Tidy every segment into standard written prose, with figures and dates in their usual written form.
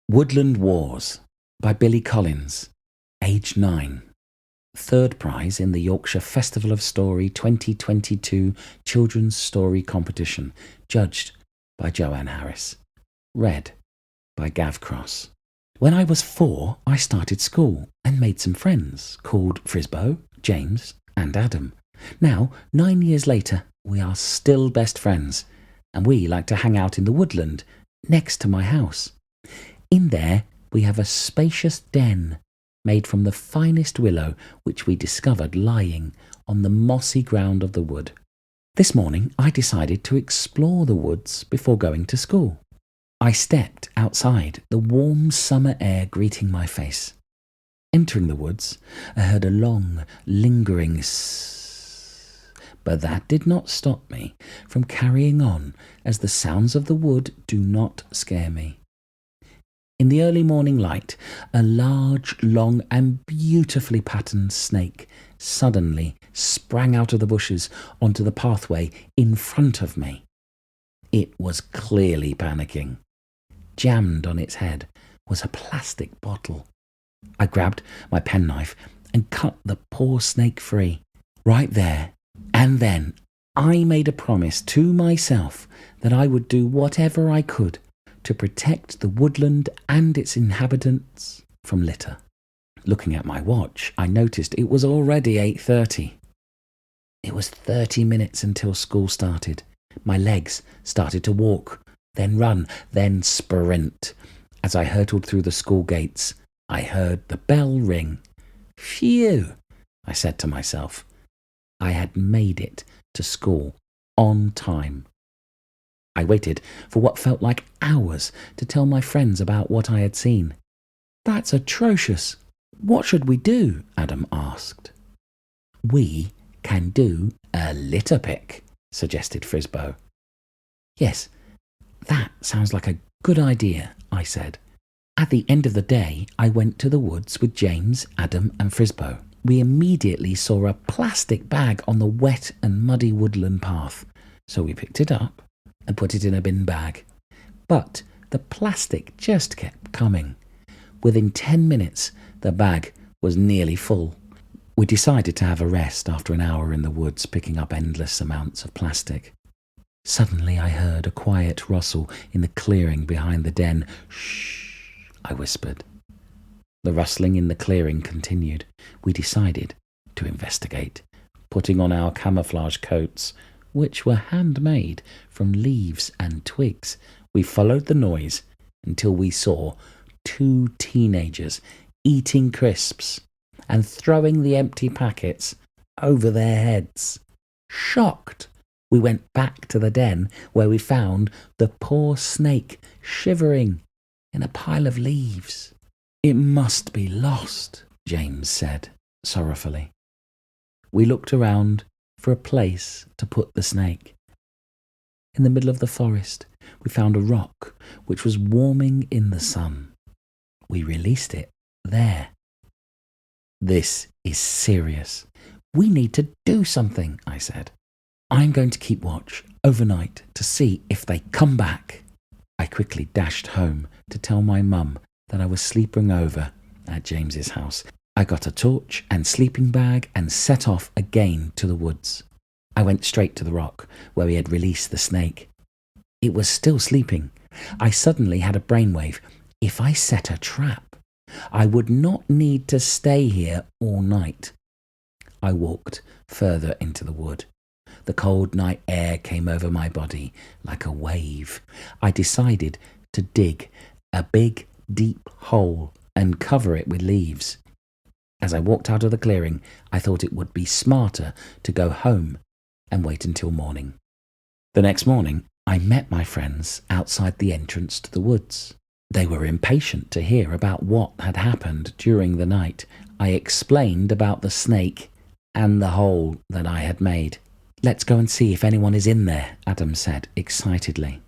Woodland Wars by Billy Collins, age 9. Third prize in the Yorkshire Festival of Story 2022 Children's Story Competition, judged by Joanne Harris. Read by Gav Cross. When I was 4, I started school and made some friends called Frisbo, James and Adam. Now, 9 years later, we are still best friends, and we like to hang out in the woodland next to my house. In there, we have a spacious den made from the finest willow which we discovered lying on the mossy ground of the wood. This morning, I decided to explore the woods before going to school. I stepped outside, the warm summer air greeting my face. Entering the woods, I heard a long, lingering sss, but that did not stop me from carrying on, as the sounds of the wood do not scare me. In the early morning light, a large, long and beautifully patterned snake suddenly sprang out of the bushes onto the pathway in front of me. It was clearly panicking. Jammed on its head was a plastic bottle. I grabbed my penknife and cut the poor snake free. Right there and then, I made a promise to myself that I would do whatever I could to protect the woodland and its inhabitants from litter. Looking at my watch, I noticed it was already 8:30. It was 30 minutes until school started. My legs started to walk, then run, then sprint. As I hurtled through the school gates, I heard the bell ring. Phew, I said to myself. I had made it to school on time. I waited for what felt like hours to tell my friends about what I had seen. "That's atrocious. What should we do?" Adam asked. "We can do a litter pick," suggested Frisbo. "Yes, that sounds like a good idea," I said. At the end of the day, I went to the woods with James, Adam and Frisbo. We immediately saw a plastic bag on the wet and muddy woodland path, so we picked it up and put it in a bin bag. But the plastic just kept coming. Within 10 minutes, the bag was nearly full. We decided to have a rest after an hour in the woods picking up endless amounts of plastic. Suddenly I heard a quiet rustle in the clearing behind the den. "Shh," I whispered. The rustling in the clearing continued. We decided to investigate, putting on our camouflage coats, which were handmade from leaves and twigs. We followed the noise until we saw 2 teenagers eating crisps and throwing the empty packets over their heads. Shocked, we went back to the den where we found the poor snake shivering in a pile of leaves. "It must be lost," James said sorrowfully. We looked around for a place to put the snake. In the middle of the forest, we found a rock which was warming in the sun. We released it there. "This is serious. We need to do something," I said. "I'm going to keep watch overnight to see if they come back." I quickly dashed home to tell my mum that I was sleeping over at James's house. I got a torch and sleeping bag and set off again to the woods. I went straight to the rock where we had released the snake. It was still sleeping. I suddenly had a brainwave. If I set a trap, I would not need to stay here all night. I walked further into the wood. The cold night air came over my body like a wave. I decided to dig a big, deep hole and cover it with leaves. As I walked out of the clearing, I thought it would be smarter to go home and wait until morning. The next morning, I met my friends outside the entrance to the woods. They were impatient to hear about what had happened during the night. I explained about the snake and the hole that I had made. "Let's go and see if anyone is in there," Adam said excitedly.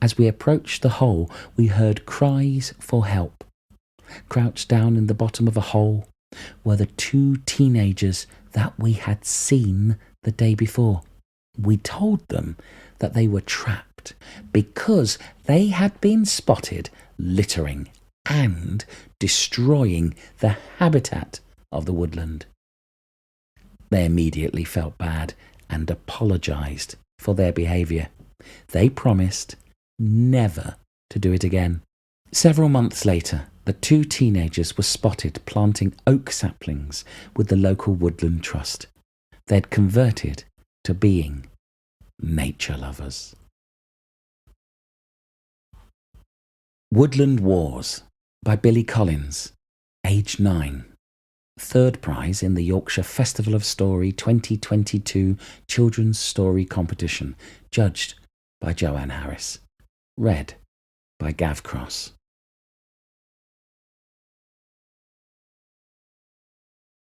As we approached the hole, we heard cries for help. Crouched down in the bottom of a hole were the 2 teenagers that we had seen the day before. We told them that they were trapped habitat because they had been spotted littering and destroying the habitat of the woodland. They immediately felt bad and apologised for their behaviour. They promised never to do it again. Several months later, the two teenagers were spotted planting oak saplings with the local Woodland Trust. They'd converted to being nature lovers. Woodland Wars by Billy Collins, age 9. Third prize in the Yorkshire Festival of Story 2022 Children's Story Competition, judged by Joanne Harris. Read by Gav Cross.